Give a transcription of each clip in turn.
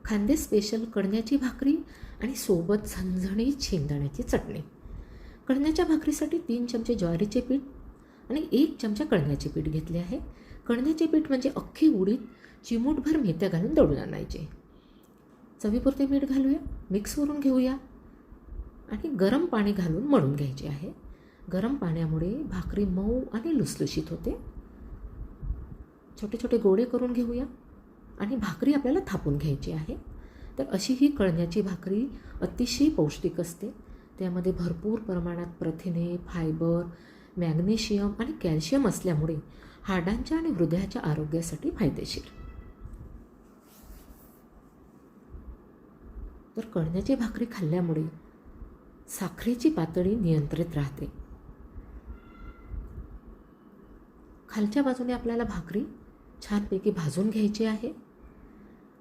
Khandesh special कणण्याची भाकरी आणि सोबत झणझणीत शेंगदाण्याची चटणी. कणण्याच्या भाकरीसाठी 3 चमचे ज्वारीचे पीठ आणि 1 चमचा कणण्याचे पीठ घेतले आहे. कणण्याचे पीठ म्हणजे अख्खी उडीद चिमूटभर मेथ्या घालून दळून आणायचे. चवीपुरते मीठ घालूया, मिक्स करून घेऊया आणि गरम पाणी घालून मळून घ्यायचे आहे. गरम पाण्यामुळे भाकरी मऊ आणि लुसलुशीत होते. छोटे छोटे गोळे करून घेऊया आणि भाकरी आपल्याला थापून घ्यायची आहे. तर अशी ही कणण्याची भाकरी अतिशय पौष्टिक असते. त्यामध्ये भरपूर प्रमाणात प्रथिने, फायबर, मॅग्नेशियम आणि कॅल्शियम असल्यामुळे हाडांच्या आणि हृदयाच्या आरोग्यासाठी फायदेशीर. तर कणण्याची भाकरी खाल्ल्यामुळे साखरेची पातळी नियंत्रित राहते. खालच्या बाजूने आपल्याला भाकरी छानपैकी भाजून घ्यायची आहे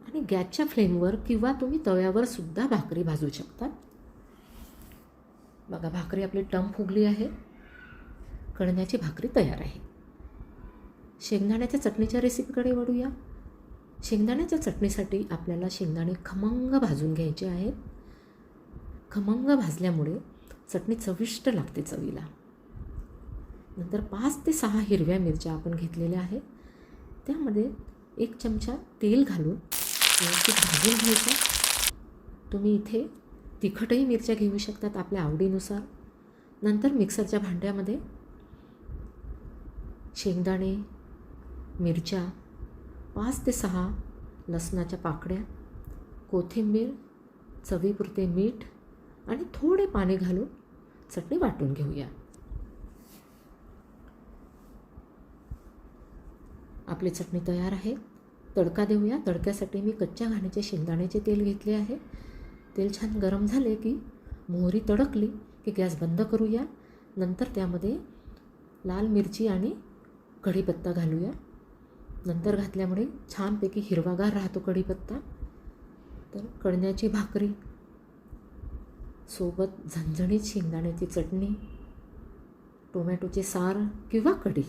आणि गॅसच्या फ्लेमवर किंवा तुम्ही तव्यावर सुद्धा भाकरी भाजू शकता. बघा, भाकरी आपली टम फुगली आहे. कणण्याची भाकरी तयार आहे. शेंगदाण्याच्या चटणीच्या रेसिपीकडे वळूया. शेंगदाण्याच्या चटणीसाठी आपल्याला शेंगदाणे खमंग भाजून घ्यायचे आहेत. खमंग भाजल्यामुळे चटणी चविष्ट लागते चवीला. नंतर 5 ते 6 हिरव्या मिरच्या आपण घेतलेल्या आहेत. त्यामध्ये 1 चमचा तेल घालून व्यवस्थित भाजून घ्यायचं. तुम्ही इथे तिखटही मिरच्या घेऊ शकतात आपल्या आवडीनुसार. नंतर मिक्सरच्या भांड्यामध्ये शेंगदाणे, मिरच्या, 5 ते 6 लसणाच्या पाकळ्या, कोथिंबीर, चवीपुरते मीठ आणि थोडे पाणी घालून चटणी वाटून घेऊया. आपली चटणी तयार आहे. तडका देऊया. तडक्यासाठी मी कच्च्या घाणीचे शेंगदाण्याचे तेल घेतले आहे. तेल छान गरम झाले की मोहरी तडकली की गॅस बंद करूया. नंतर त्यामध्ये लाल मिरची आणि कढीपत्ता घालूया. नंतर घातल्यामुळे छानपैकी हिरवागार राहतो कढीपत्ता. तर कणण्याची भाकरी सोबत झणझणीत शेंगदाण्याची चटणी, टोमॅटोचे सार किंवा कढी,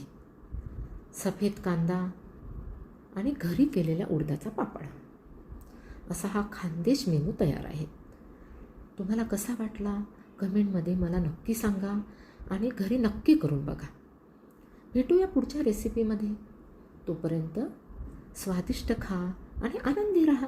सफेद कांदा आणि घरी केलेल्या उडदाचा पापड, असा हा खानदेश मेनू तयार आहे. तुम्हाला कसा वाटला कमेंटमध्ये मला नक्की सांगा आणि घरी नक्की करून बघा. भेटूया पुढच्या रेसिपीमध्ये. तोपर्यंत स्वादिष्ट खा आणि आनंदी राहा.